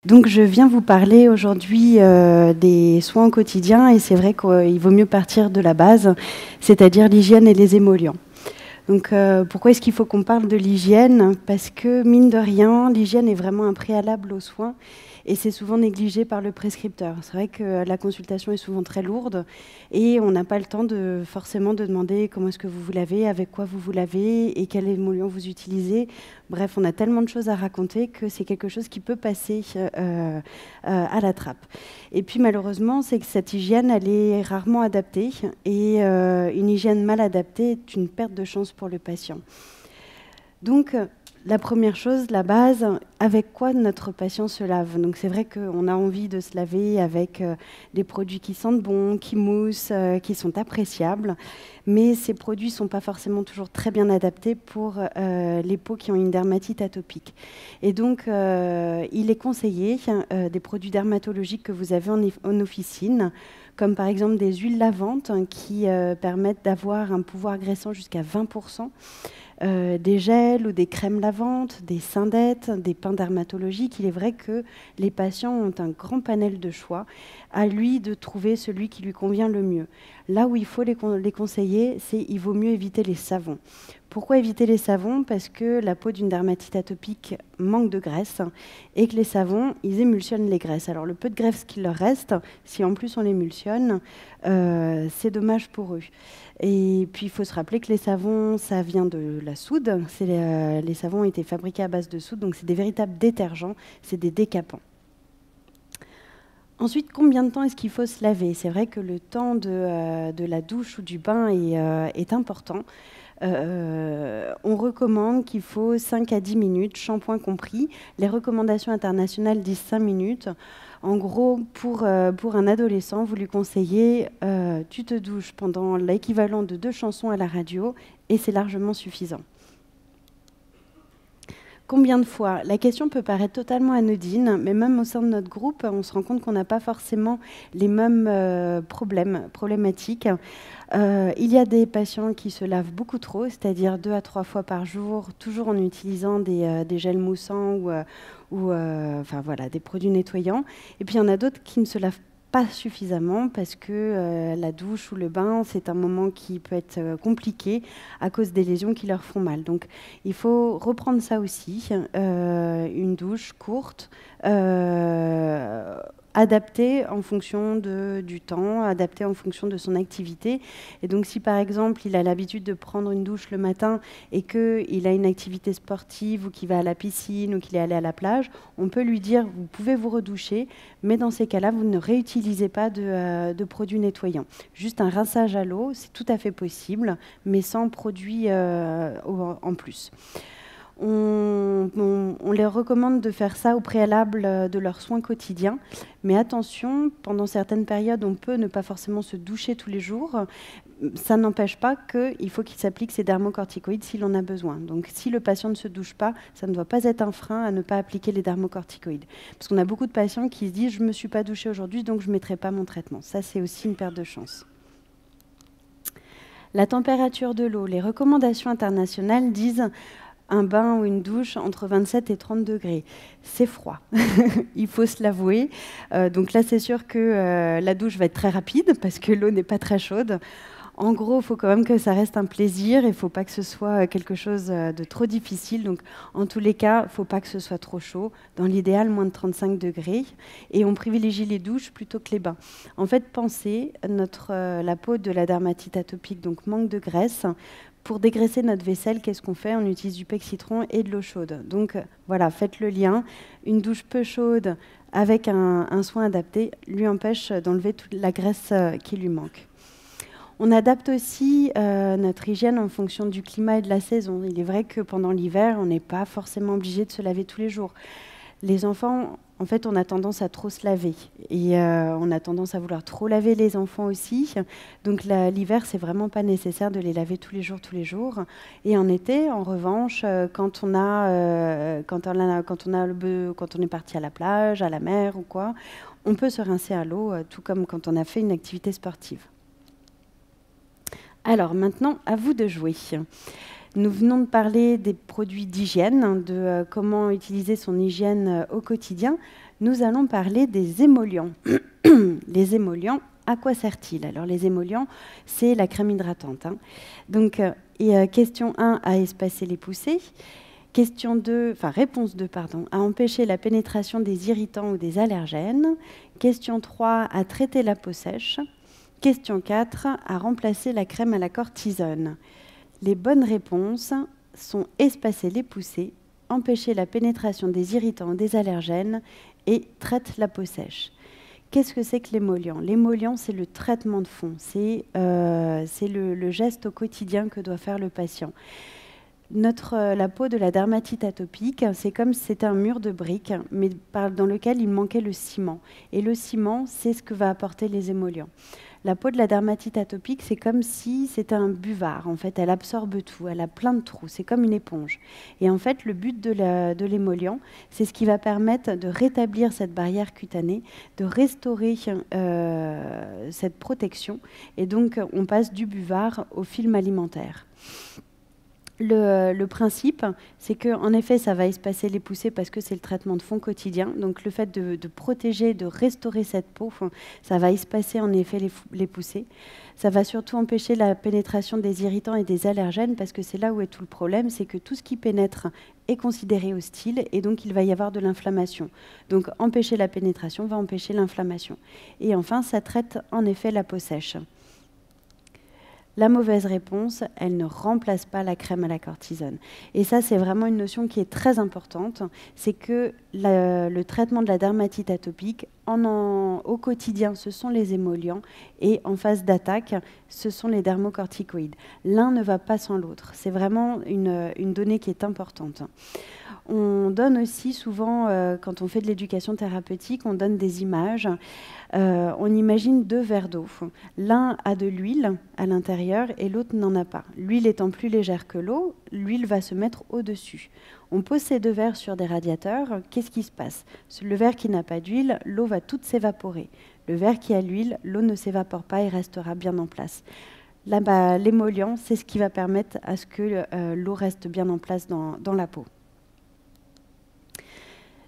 Donc je viens vous parler aujourd'hui des soins au quotidien et c'est vrai qu'il vaut mieux partir de la base, c'est-à-dire l'hygiène et les émollients. Donc pourquoi est-ce qu'il faut qu'on parle de l'hygiène? Parce que mine de rien, l'hygiène est vraiment un préalable aux soins et c'est souvent négligé par le prescripteur. C'est vrai que la consultation est souvent très lourde et on n'a pas le temps forcément de demander comment est-ce que vous vous lavez, avec quoi vous vous lavez et quel émollient vous utilisez. Bref, on a tellement de choses à raconter que c'est quelque chose qui peut passer à la trappe. Et puis malheureusement, c'est que cette hygiène, elle est rarement adaptée et une hygiène mal adaptée est une perte de chance pour le patient. Donc, la première chose, la base, avec quoi notre patient se lave? Donc c'est vrai qu'on a envie de se laver avec des produits qui sentent bon, qui moussent, qui sont appréciables, mais ces produits ne sont pas forcément toujours très bien adaptés pour les peaux qui ont une dermatite atopique. Et donc il est conseillé des produits dermatologiques que vous avez en officine, comme par exemple des huiles lavantes qui permettent d'avoir un pouvoir graissant jusqu'à 20%. Des gels ou des crèmes lavantes, des syndettes, des pains dermatologiques. Il est vrai que les patients ont un grand panel de choix. À lui de trouver celui qui lui convient le mieux. Là où il faut les conseiller, c'est qu'il vaut mieux éviter les savons. Pourquoi éviter les savons? Parce que la peau d'une dermatite atopique manque de graisse et que les savons, ils émulsionnent les graisses. Alors le peu de graisse qu'il leur reste, si en plus on l'émulsionne, c'est dommage pour eux. Et puis il faut se rappeler que les savons, ça vient de la soude. Les savons ont été fabriqués à base de soude, donc c'est des véritables détergents, c'est des décapants. Ensuite, combien de temps est-ce qu'il faut se laver? C'est vrai que le temps de la douche ou du bain est important. On recommande qu'il faut 5 à 10 minutes, shampoing compris. Les recommandations internationales disent 5 minutes. En gros, pour un adolescent, vous lui conseillez tu te douches pendant l'équivalent de 2 chansons à la radio et c'est largement suffisant. Combien de fois? La question peut paraître totalement anodine, mais même au sein de notre groupe, on se rend compte qu'on n'a pas forcément les mêmes problématiques. Il y a des patients qui se lavent beaucoup trop, c'est-à-dire 2 à 3 fois par jour, toujours en utilisant des gels moussants ou enfin, voilà, des produits nettoyants. Et puis il y en a d'autres qui ne se lavent pas suffisamment parce que la douche ou le bain, c'est un moment qui peut être compliqué à cause des lésions qui leur font mal. Donc il faut reprendre ça aussi, une douche courte, adapté en fonction du temps, adapté en fonction de son activité. Et donc si par exemple il a l'habitude de prendre une douche le matin et qu'il a une activité sportive ou qu'il va à la piscine ou qu'il est allé à la plage, on peut lui dire vous pouvez vous redoucher, mais dans ces cas-là vous ne réutilisez pas de produits nettoyants. Juste un rinçage à l'eau, c'est tout à fait possible, mais sans produit en plus. On leur recommande de faire ça au préalable de leurs soins quotidiens. Mais attention, pendant certaines périodes, on peut ne pas forcément se doucher tous les jours. Ça n'empêche pas qu'il faut qu'il s'applique ces dermocorticoïdes s'il en a besoin. Donc si le patient ne se douche pas, ça ne doit pas être un frein à ne pas appliquer les dermocorticoïdes. Parce qu'on a beaucoup de patients qui se disent « je ne me suis pas douché aujourd'hui, donc je ne mettrai pas mon traitement ». Ça, c'est aussi une perte de chance. La température de l'eau. Les recommandations internationales disent un bain ou une douche entre 27 et 30 degrés. C'est froid, il faut se l'avouer. Donc là, c'est sûr que la douche va être très rapide parce que l'eau n'est pas très chaude. En gros, il faut quand même que ça reste un plaisir. Il ne faut pas que ce soit quelque chose de trop difficile. Donc, en tous les cas, il ne faut pas que ce soit trop chaud. Dans l'idéal, moins de 35 degrés. Et on privilégie les douches plutôt que les bains. En fait, pensez, la peau de la dermatite atopique donc manque de graisse. Pour dégraisser notre vaisselle, qu'est-ce qu'on fait? On utilise du peg-citron et de l'eau chaude. Donc voilà, faites le lien. Une douche peu chaude avec un soin adapté lui empêche d'enlever toute la graisse qui lui manque. On adapte aussi notre hygiène en fonction du climat et de la saison. Il est vrai que pendant l'hiver, on n'est pas forcément obligé de se laver tous les jours. Les enfants, en fait, on a tendance à trop se laver. Et on a tendance à vouloir trop laver les enfants aussi. Donc l'hiver, c'est vraiment pas nécessaire de les laver tous les jours. Et en été, en revanche, quand on est parti à la plage, à la mer ou quoi, on peut se rincer à l'eau, tout comme quand on a fait une activité sportive. Alors maintenant, à vous de jouer. Nous venons de parler des produits d'hygiène, de comment utiliser son hygiène au quotidien. Nous allons parler des émollients. Les émollients, à quoi servent-ils? Alors les émollients, c'est la crème hydratante. Hein. Donc, question 1, à espacer les poussées. Réponse 2, à empêcher la pénétration des irritants ou des allergènes. Question 3, à traiter la peau sèche. Question 4, à remplacer la crème à la cortisone. Les bonnes réponses sont espacer les poussées, empêcher la pénétration des irritants ou des allergènes et traite la peau sèche. Qu'est-ce que c'est que l'émollient? L'émollient, c'est le traitement de fond, c'est le geste au quotidien que doit faire le patient. La peau de la dermatite atopique, c'est comme si c'était un mur de briques, mais dans lequel il manquait le ciment. Et le ciment, c'est ce que va apporter les émollients. La peau de la dermatite atopique, c'est comme si c'était un buvard. En fait, elle absorbe tout, elle a plein de trous, c'est comme une éponge. Et en fait, le but de l'émollient, c'est ce qui va permettre de rétablir cette barrière cutanée, de restaurer cette protection. Et donc, on passe du buvard au film alimentaire. Le principe, c'est qu'en effet, ça va espacer les poussées parce que c'est le traitement de fond quotidien. Donc, le fait de protéger, de restaurer cette peau, ça va espacer en effet les poussées. Ça va surtout empêcher la pénétration des irritants et des allergènes parce que c'est là où est tout le problème, c'est que tout ce qui pénètre est considéré hostile et donc il va y avoir de l'inflammation. Donc, empêcher la pénétration va empêcher l'inflammation. Et enfin, ça traite en effet la peau sèche. La mauvaise réponse, elle ne remplace pas la crème à la cortisone. Et ça, c'est vraiment une notion qui est très importante. C'est que le traitement de la dermatite atopique, au quotidien, ce sont les émollients. Et en phase d'attaque, ce sont les dermocorticoïdes. L'un ne va pas sans l'autre. C'est vraiment une donnée qui est importante. On donne aussi souvent, quand on fait de l'éducation thérapeutique, on donne des images. On imagine 2 verres d'eau. L'un a de l'huile à l'intérieur et l'autre n'en a pas. L'huile étant plus légère que l'eau, l'huile va se mettre au-dessus. On pose ces 2 verres sur des radiateurs. Qu'est-ce qui se passe? Le verre qui n'a pas d'huile, l'eau va toute s'évaporer. Le verre qui a l'huile, l'eau ne s'évapore pas et restera bien en place. Là, l'émollient, c'est ce qui va permettre à ce que l'eau reste bien en place dans la peau.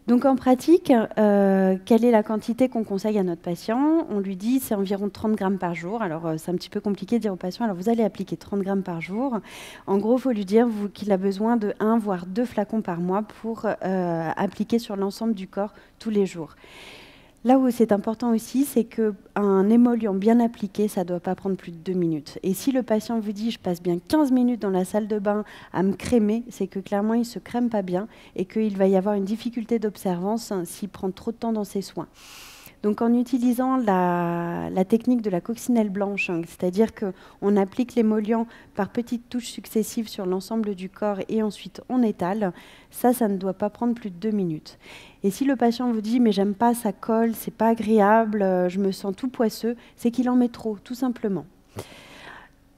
Donc en pratique, quelle est la quantité qu'on conseille à notre patient? On lui dit c'est environ 30 grammes par jour. Alors c'est un petit peu compliqué de dire au patient, alors vous allez appliquer 30 grammes par jour. En gros, il faut lui dire qu'il a besoin de 1 voire 2 flacons par mois pour appliquer sur l'ensemble du corps tous les jours. Là où c'est important aussi, c'est qu'un émollient bien appliqué, ça ne doit pas prendre plus de 2 minutes. Et si le patient vous dit « je passe bien 15 minutes dans la salle de bain à me crémer », c'est que clairement, il ne se crème pas bien et qu'il va y avoir une difficulté d'observance s'il prend trop de temps dans ses soins. Donc en utilisant la technique de la coccinelle blanche, c'est-à-dire qu'on applique l'émollient par petites touches successives sur l'ensemble du corps et ensuite on étale, ça ne doit pas prendre plus de 2 minutes. Et si le patient vous dit « mais j'aime pas, ça colle, c'est pas agréable, je me sens tout poisseux », c'est qu'il en met trop, tout simplement.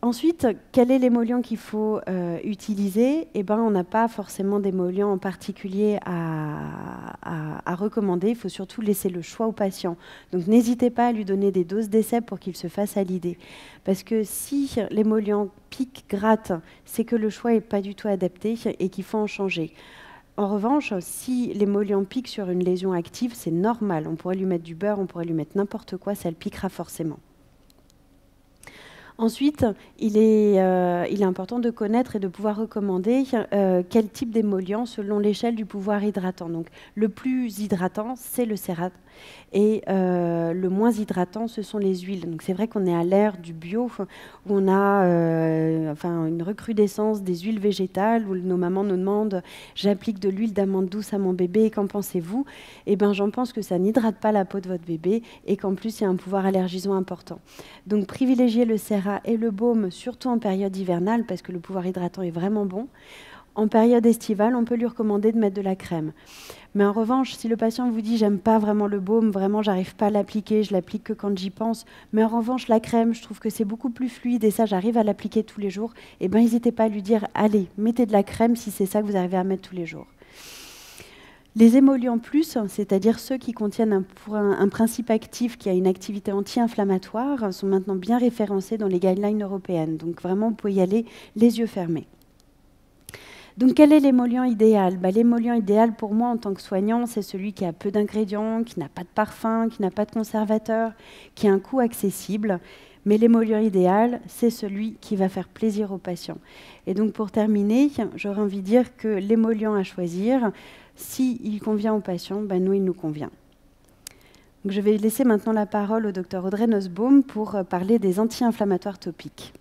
Ensuite, quel est l'émollient qu'il faut utiliser? Eh ben, on n'a pas forcément d'émollient en particulier à recommander. Il faut surtout laisser le choix au patient. Donc, n'hésitez pas à lui donner des doses d'essai pour qu'il se fasse à l'idée. Parce que si l'émollient pique, gratte, c'est que le choix n'est pas du tout adapté et qu'il faut en changer. En revanche, si l'émollient pique sur une lésion active, c'est normal. On pourrait lui mettre du beurre, on pourrait lui mettre n'importe quoi, ça le piquera forcément. Ensuite, il est important de connaître et de pouvoir recommander quel type d'émollient selon l'échelle du pouvoir hydratant. Donc, le plus hydratant, c'est le cérate. Et le moins hydratant, ce sont les huiles. Donc, c'est vrai qu'on est à l'ère du bio, où on a une recrudescence des huiles végétales, où nos mamans nous demandent « j'applique de l'huile d'amande douce à mon bébé, qu'en pensez-vous » Eh bien, j'en pense que ça n'hydrate pas la peau de votre bébé et qu'en plus, il y a un pouvoir allergisant important. Donc, privilégiez le cérate et le baume, surtout en période hivernale, parce que le pouvoir hydratant est vraiment bon. En période estivale, on peut lui recommander de mettre de la crème. Mais en revanche, si le patient vous dit « j'aime pas vraiment le baume, vraiment j'arrive pas à l'appliquer, je l'applique que quand j'y pense, mais en revanche la crème, je trouve que c'est beaucoup plus fluide et ça j'arrive à l'appliquer tous les jours », eh bien n'hésitez pas à lui dire « allez, mettez de la crème si c'est ça que vous arrivez à mettre tous les jours ». Les émollients plus, c'est-à-dire ceux qui contiennent un principe actif qui a une activité anti-inflammatoire, sont maintenant bien référencés dans les guidelines européennes. Donc vraiment, vous pouvez y aller les yeux fermés. Donc quel est l'émollient idéal? L'émollient idéal pour moi en tant que soignant, c'est celui qui a peu d'ingrédients, qui n'a pas de parfum, qui n'a pas de conservateur, qui a un coût accessible. Mais l'émollient idéal, c'est celui qui va faire plaisir aux patients. Et donc pour terminer, j'aurais envie de dire que l'émollient à choisir, s'il convient aux patients, nous, il nous convient. Donc je vais laisser maintenant la parole au Dr Audrey Nussbaum pour parler des anti-inflammatoires topiques.